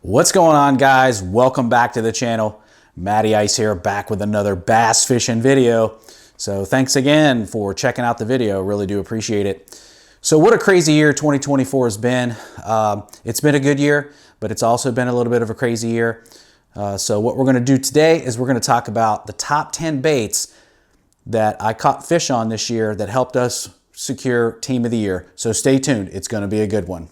What's going on, guys? Welcome back to the channel. Matty Ice here, back with another bass fishing video. So thanks again for checking out the video. Really do appreciate it. So what a crazy year 2024 has been. It's been a good year, but it's also been a little bit of a crazy year. So what we're going to do today is we're going to talk about the top 10 baits that I caught fish on this year that helped us secure Team of the Year. So stay tuned. It's going to be a good one.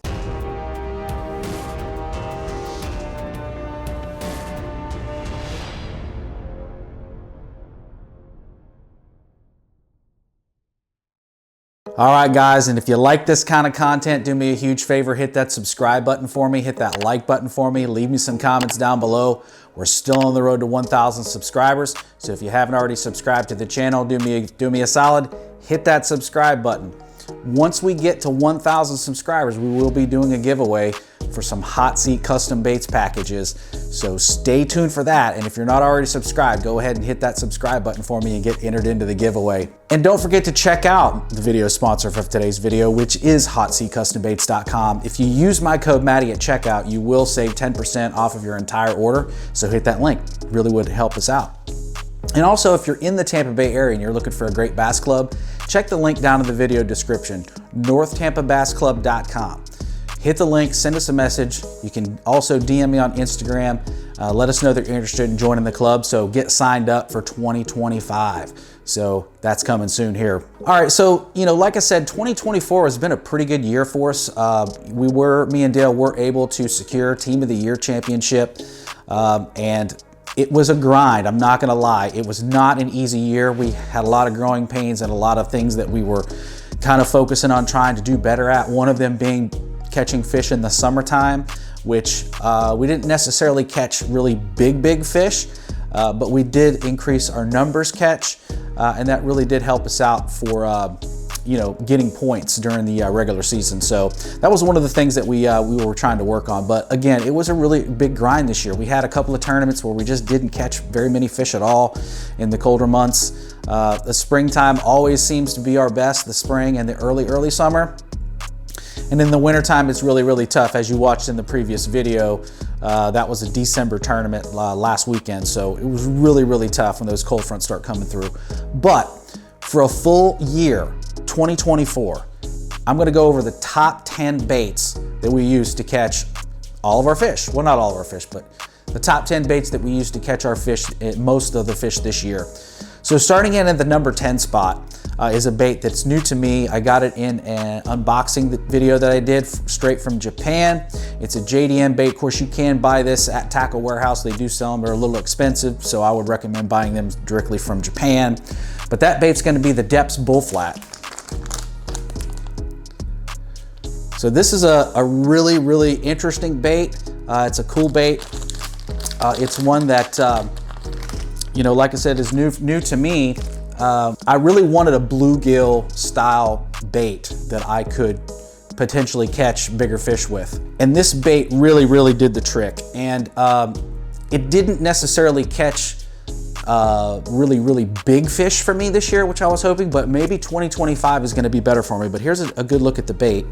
All right, guys, and if you like this kind of content, do me a huge favor, hit that subscribe button for me, hit that like button for me, leave me some comments down below. We're still on the road to 1,000 subscribers, so if you haven't already subscribed to the channel, do me a solid, hit that subscribe button. Once we get to 1,000 subscribers, we will be doing a giveaway for some Hotseat Custom Baits packages. So stay tuned for that. And if you're not already subscribed, go ahead and hit that subscribe button for me and get entered into the giveaway. And don't forget to check out the video sponsor for today's video, which is HotseatCustomBaits.com. If you use my code Matty at checkout, you will save 10% off of your entire order. So hit that link. It really would help us out. And also, if you're in the Tampa Bay area and you're looking for a great bass club, check the link down in the video description, NorthTampaBassClub.com. Hit the link, send us a message. You can also DM me on Instagram. Let us know that you're interested in joining the club. So get signed up for 2025. So that's coming soon here. All right, so, like I said, 2024 has been a pretty good year for us. Me and Dale were able to secure Team of the Year championship. And it was a grind, I'm not gonna lie. It was not an easy year. We had a lot of growing pains and a lot of things that we were kind of focusing on trying to do better at. One of them being catching fish in the summertime, which we didn't necessarily catch really big fish, but we did increase our numbers catch, and that really did help us out for getting points during the regular season. So that was one of the things that we were trying to work on. But again, it was a really big grind this year. We had a couple of tournaments where we just didn't catch very many fish at all in the colder months. The springtime always seems to be our best, the spring and the early summer. And in the wintertime, it's really tough. As you watched in the previous video, that was a December tournament last weekend. So it was really tough when those cold fronts start coming through. But for a full year, 2024, I'm gonna go over the top 10 baits that we use to catch all of our fish. Well, not all of our fish, but the top 10 baits that we use to catch our fish, most of the fish this year. So starting in at the number 10 spot is a bait that's new to me. I got it in an unboxing video that I did straight from Japan. It's a JDM bait. Of course, you can buy this at Tackle Warehouse. They do sell them. They're a little expensive, so I would recommend buying them directly from Japan. But that bait's gonna be the Deps Bull Flat. So this is a really interesting bait. It's a cool bait. It's one that, like I said, is new to me. I really wanted a bluegill style bait that I could potentially catch bigger fish with. And this bait really did the trick. And it didn't necessarily catch really big fish for me this year, which I was hoping, but maybe 2025 is gonna be better for me. But here's a good look at the bait.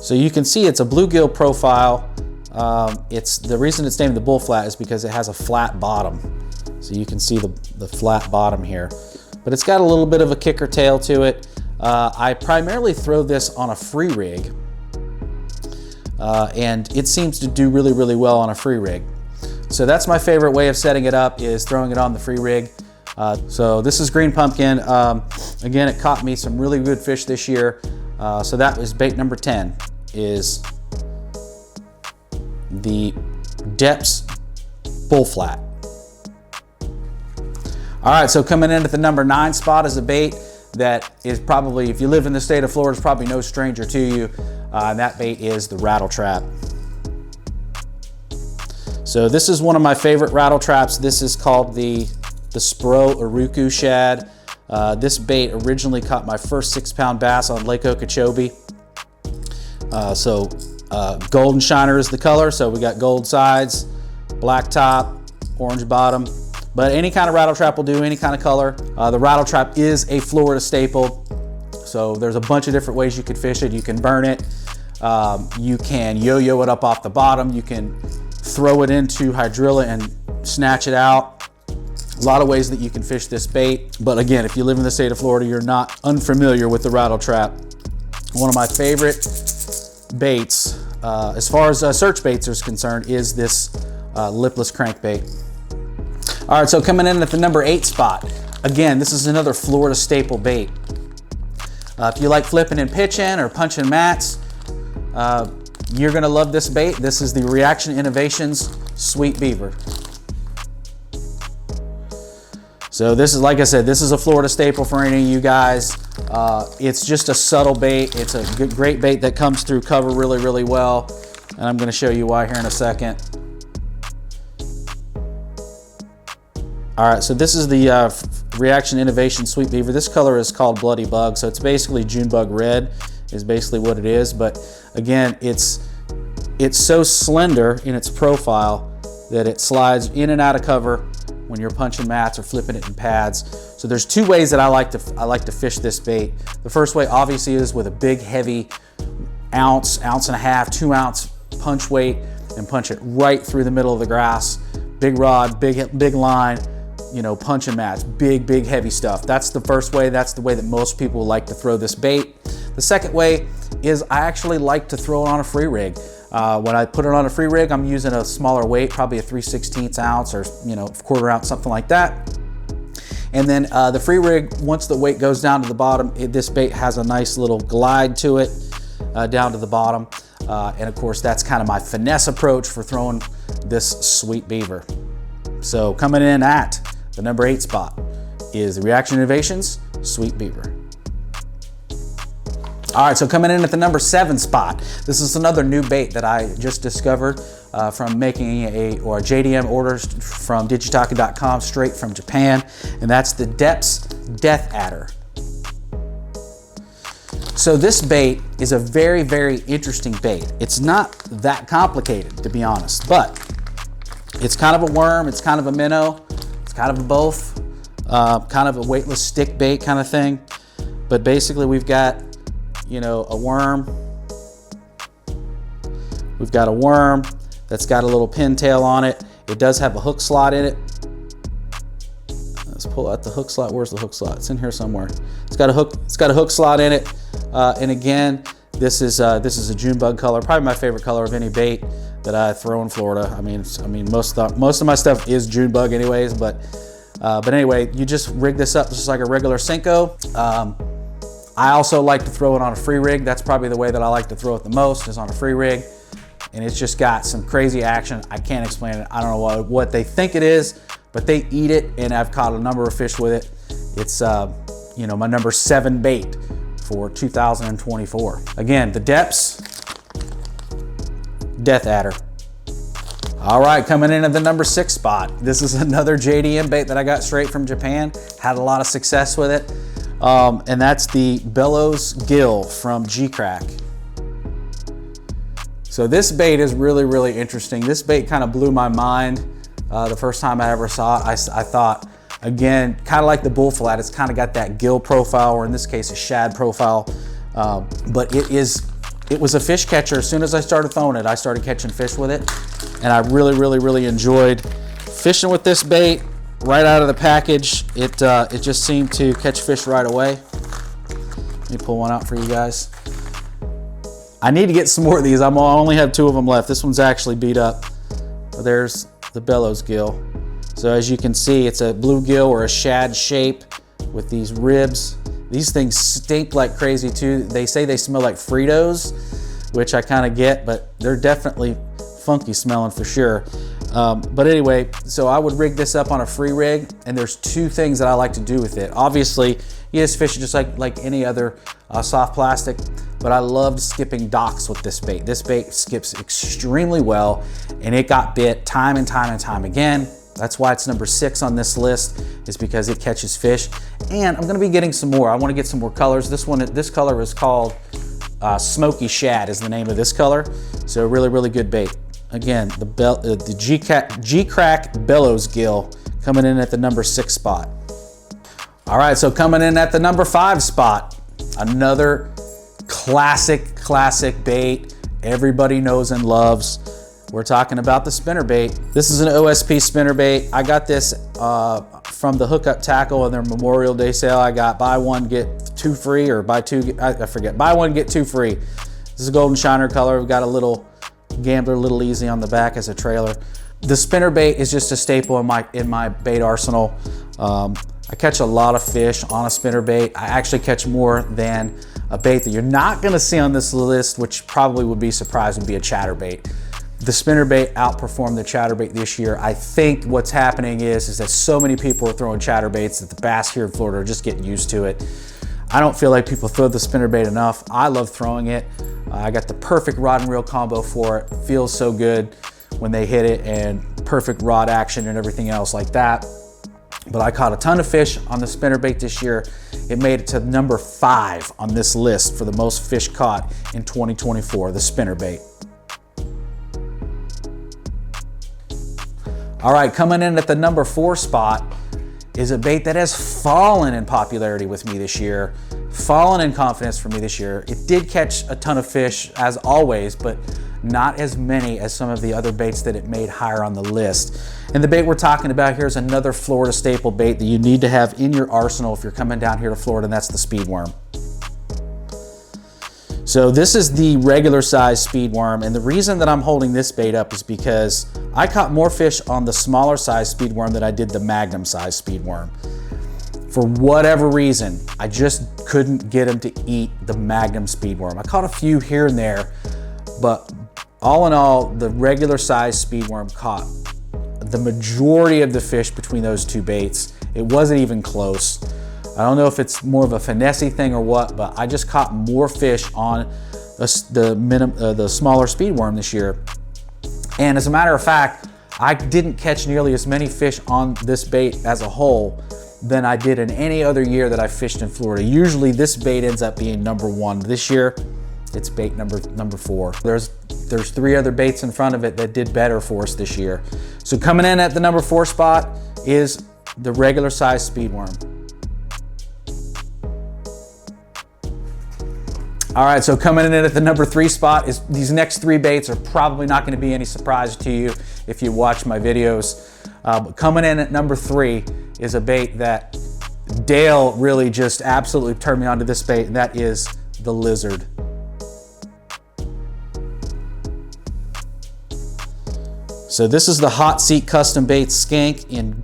So you can see it's a bluegill profile. The reason it's named the Bull Flat is because it has a flat bottom. So you can see the flat bottom here. But it's got a little bit of a kicker tail to it. I primarily throw this on a free rig. And it seems to do really well on a free rig. So that's my favorite way of setting it up, is throwing it on the free rig. So this is green pumpkin. Again, it caught me some really good fish this year. So that was bait number 10, is the Deps Bull Flat. All right, so coming in at the number 9 spot is a bait that is probably, if you live in the state of Florida, is probably no stranger to you. And that bait is the Rattle Trap. So this is one of my favorite rattle traps. This is called the Spro Uruku Shad. This bait originally caught my first 6-pound bass on Lake Okeechobee. Golden Shiner is the color. So we got gold sides, black top, orange bottom. But any kind of rattle trap will do, any kind of color. The rattle trap is a Florida staple. So there's a bunch of different ways you could fish it. You can burn it. You can yo-yo it up off the bottom. You can throw it into hydrilla and snatch it out. A lot of ways that you can fish this bait. But again, if you live in the state of Florida, you're not unfamiliar with the Rattle Trap. One of my favorite baits, as far as search baits is concerned, is this lipless crankbait. All right, so coming in at the number 8 spot. Again, this is another Florida staple bait. If you like flipping and pitching or punching mats, you're gonna love this bait. This is the Reaction Innovations Sweet Beaver. So this is, like I said, this is a Florida staple for any of you guys. It's just a subtle bait. It's a good, great bait that comes through cover really, really well. And I'm gonna show you why here in a second. All right, so this is the Reaction Innovation Sweet Beaver. This color is called Bloody Bug, so it's basically June bug red is basically what it is. But again, it's so slender in its profile that it slides in and out of cover when you're punching mats or flipping it in pads. So there's 2 ways that I like to fish this bait. The first way obviously is with a big heavy ounce and a half, 2 ounce punch weight, and punch it right through the middle of the grass. Big rod, big line, you know, punching mats, big heavy stuff. That's the first way. That's the way that most people like to throw this bait. The second way is I actually like to throw it on a free rig. When I put it on a free rig, I'm using a smaller weight, probably a 3/16 ounce or, you know, 1/4 ounce, something like that. And then the free rig, once the weight goes down to the bottom, this bait has a nice little glide to it down to the bottom. And of course, that's kind of my finesse approach for throwing this Sweet Beaver. So coming in at the number 8 spot is the Reaction Innovations Sweet Beaver. All right, so coming in at the number 7 spot, this is another new bait that I just discovered from making a JDM orders from digitaka.com straight from Japan, and that's the Deps Death Adder. So this bait is a very interesting bait. It's not that complicated, to be honest, but it's kind of a worm, it's kind of a minnow, it's kind of a both, kind of a weightless stick bait kind of thing. But basically we've got, you know, a worm. We've got a worm that's got a little pintail on it. It does have a hook slot in it. Let's pull out the hook slot. Where's the hook slot? It's in here somewhere. It's got a hook slot in it. And again, this is a June bug color, probably my favorite color of any bait that I throw in Florida. I mean, most of my stuff is June bug anyways, but anyway, you just rig this up just like a regular Senko. I also like to throw it on a free rig. That's probably the way that I like to throw it the most, is on a free rig. And it's just got some crazy action. I can't explain it. I don't know what they think it is, but they eat it, and I've caught a number of fish with it. It's you know, my number 7 bait for 2024. Again, the Deps Death Adder. All right, coming in at the number 6 spot. This is another JDM bait that I got straight from Japan. Had a lot of success with it. And that's the Bellows Gill from Geecrack. So this bait is really interesting. This bait kind of blew my mind the first time I ever saw it. I thought, again, kind of like the Bull Flat, it's kind of got that gill profile, or in this case, a shad profile. But it was a fish catcher. As soon as I started throwing it, I started catching fish with it. And I really enjoyed fishing with this bait. Right out of the package, it just seemed to catch fish right away. Let me pull one out for you guys. I need to get some more of these. I only have 2 of them left. This one's actually beat up. There's the Bellows Gill. So as you can see, it's a bluegill or a shad shape with these ribs. These things stink like crazy too. They say they smell like Fritos, which I kind of get, but they're definitely funky smelling for sure. But anyway, so I would rig this up on a free rig, and there's 2 things that I like to do with it. Obviously, you just fish it just like any other soft plastic, but I loved skipping docks with this bait. This bait skips extremely well, and it got bit time and time again. That's why it's number 6 on this list, is because it catches fish. And I'm gonna be getting some more. I wanna get some more colors. This color is called Smoky Shad is the name of this color. So really good bait. Again, the Geecrack Bellows Gill coming in at the number 6 spot. All right, so coming in at the number 5 spot, another classic bait everybody knows and loves. We're talking about the spinner bait. This is an OSP spinner bait. I got this from the Hookup Tackle in their Memorial Day sale. I got buy one, get two free, or buy two, I forget, buy one, get two free. This is a golden shiner color. We've got a little Gambler Little Easy on the back as a trailer. The spinner bait is just a staple in my bait arsenal. I catch a lot of fish on a spinner bait. I actually catch more than a bait that you're not gonna see on this list, which probably would be surprised, would be a chatterbait. The spinner bait outperformed the chatterbait this year. I think what's happening is that so many people are throwing chatterbaits that the bass here in Florida are just getting used to it. I don't feel like people throw the spinner bait enough. I love throwing it. I got the perfect rod and reel combo for it. Feels so good when they hit it, and perfect rod action and everything else like that. But I caught a ton of fish on the spinner bait this year. It made it to number 5 on this list for the most fish caught in 2024, the spinner bait. All right, coming in at the number 4 spot is a bait that has fallen in popularity with me this year, fallen in confidence for me this year. It did catch a ton of fish as always, but not as many as some of the other baits that it made higher on the list. And the bait we're talking about here is another Florida staple bait that you need to have in your arsenal if you're coming down here to Florida, and that's the speed worm. So this is the regular size speed worm, and the reason that I'm holding this bait up is because I caught more fish on the smaller size speed worm than I did the magnum size speed worm. For whatever reason, I just couldn't get them to eat the magnum speed worm. I caught a few here and there, but all in all, the regular size speed worm caught the majority of the fish between those two baits. It wasn't even close. I don't know if it's more of a finessey thing or what, but I just caught more fish on the smaller speed worm this year. And as a matter of fact, I didn't catch nearly as many fish on this bait as a whole than I did in any other year that I fished in Florida. Usually this bait ends up being number 1. This year, it's bait number 4. There's 3 other baits in front of it that did better for us this year. So coming in at the number 4 spot is the regular size speed worm. All right, so coming in at the number 3 spot is these next 3 baits are probably not going to be any surprise to you if you watch my videos. But coming in at number 3 is a bait that Dale really just absolutely turned me onto this bait, and that is the lizard. So this is the Hotseat Custom Baits skink in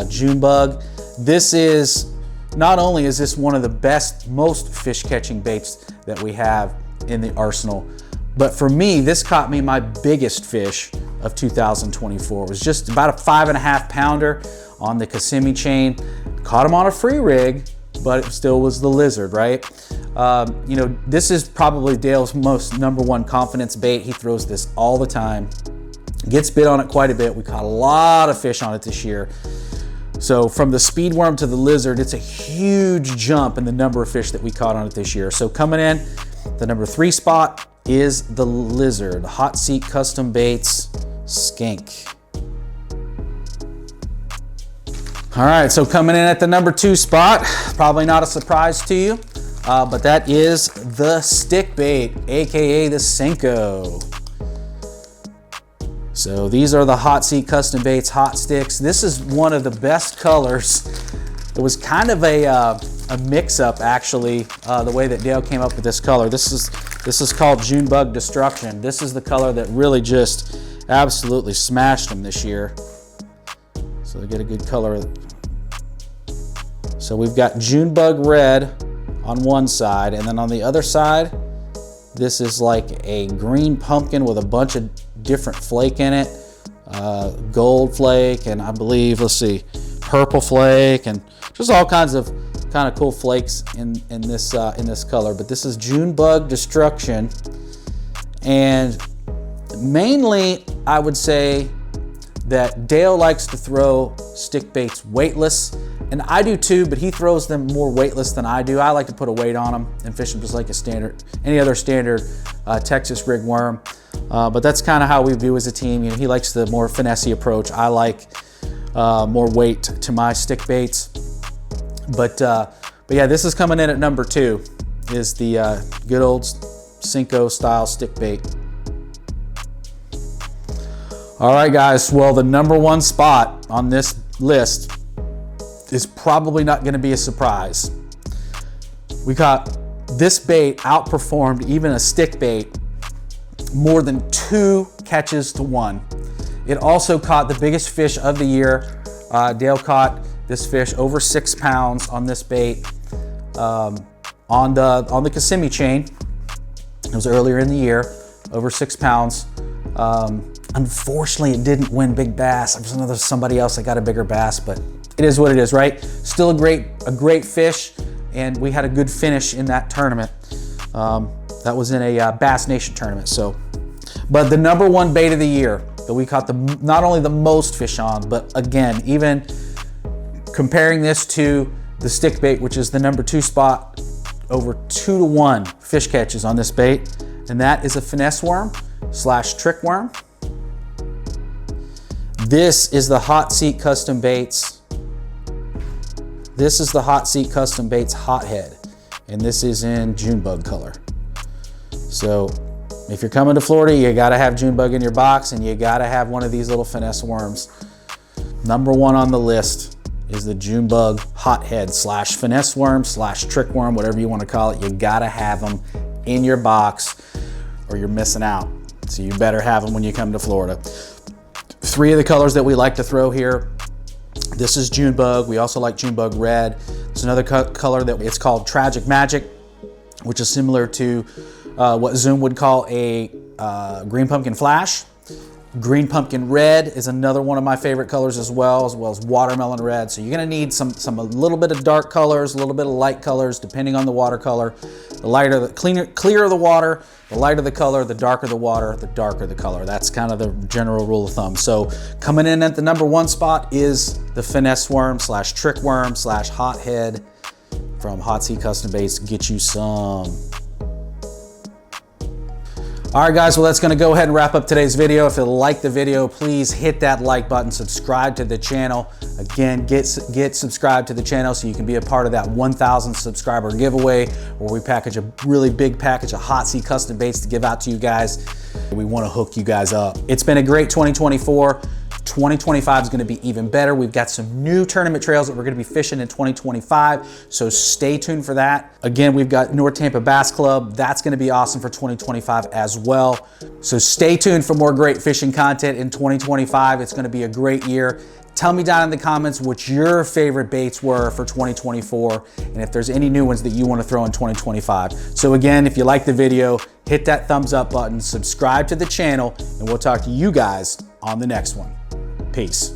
June bug. This is, not only is this one of the best, most fish catching baits that we have in the arsenal, but for me, this caught me my biggest fish of 2024. It was just about a 5.5 pounder on the Kissimmee chain. Caught him on a free rig, but it still was the lizard, right? You know, this is probably Dale's most number 1 confidence bait. He throws this all the time. Gets bit on it quite a bit. We caught a lot of fish on it this year. So from the speed worm to the lizard, it's a huge jump in the number of fish that we caught on it this year. So coming in, the number 3 spot is the lizard, Hotseat Custom Baits skink. All right, so coming in at the number 2 spot, probably not a surprise to you, but that is the stick bait, AKA the Senko. So these are the Hotseat Custom Baits hot sticks. This is one of the best colors. It was kind of a mix-up, actually, the way that Dale came up with this color. This is called June Bug Destruction. This is the color that really just absolutely smashed them this year. So they get a good color. So we've got June Bug Red on one side, and then on the other side, this is like a green pumpkin with a bunch of different flake in it. Gold flake, and I believe, let's see, purple flake, and just all kinds of kind of cool flakes in this color. But this is June Bug Destruction, and mainly I would say that Dale likes to throw stick baits weightless, and I do too, but he throws them more weightless than I do. I like to put a weight on them and fish them just like any other standard Texas rig worm. But that's kind of how we do as a team. You know, he likes the more finessey approach. I like more weight to my stick baits. But yeah, this is coming in at number 2. is the good old Senko style stick bait. All right, guys, well, the #1 spot on this list is probably not gonna be a surprise. We caught this bait outperformed even a stick bait more than 2 catches to 1. It also caught the biggest fish of the year. Dale caught this fish over 6 pounds on this bait on the Kissimmee chain. It was earlier in the year, over 6 pounds. Unfortunately, it didn't win big bass. There's somebody else that got a bigger bass, but it is what it is, right? Still a great fish, and we had a good finish in that tournament. That was in a Bass Nation tournament. So, but the #1 bait of the year that we caught not only the most fish on, but again, even comparing this to the stick bait, which is the #2 spot, over 2 to 1 fish catches on this bait, and that is a finesse worm / trick worm. This is the Hotseat Custom Baits. This is the Hotseat Custom Baits Hothead, and this is in Junebug color. So if you're coming to Florida, you gotta have Junebug in your box, and you gotta have one of these little finesse worms. #1 on the list is the Junebug Hothead / finesse worm / trick worm, whatever you wanna call it. You gotta have them in your box or you're missing out. So you better have them when you come to Florida. 3 of the colors that we like to throw here. This is Junebug. We also like Junebug Red. It's another color that it's called Tragic Magic, which is similar to what Zoom would call a Green Pumpkin Flash. Green Pumpkin Red is another one of my favorite colors as well as Watermelon Red. So you're gonna need a little bit of dark colors, a little bit of light colors, depending on the watercolor. The lighter, clearer the water, the lighter the color, the darker the water, the darker the color. That's kind of the general rule of thumb. So coming in at the #1 spot is the finesse worm / trick worm / hothead from Hotseat Custom Baits. Get you some. All right, guys, well, that's gonna go ahead and wrap up today's video. If you like the video, please hit that like button, subscribe to the channel. Again, get subscribed to the channel so you can be a part of that 1,000 subscriber giveaway where we package a really big package of Hotseat Custom Baits to give out to you guys. We wanna hook you guys up. It's been a great 2024. 2025 is gonna be even better. We've got some new tournament trails that we're gonna be fishing in 2025, so stay tuned for that. Again, we've got North Tampa Bass Club. That's gonna be awesome for 2025 as well. So stay tuned for more great fishing content in 2025. It's gonna be a great year. Tell me down in the comments what your favorite baits were for 2024 and if there's any new ones that you wanna throw in 2025. So again, if you like the video, hit that thumbs up button, subscribe to the channel, and we'll talk to you guys on the next one. Peace.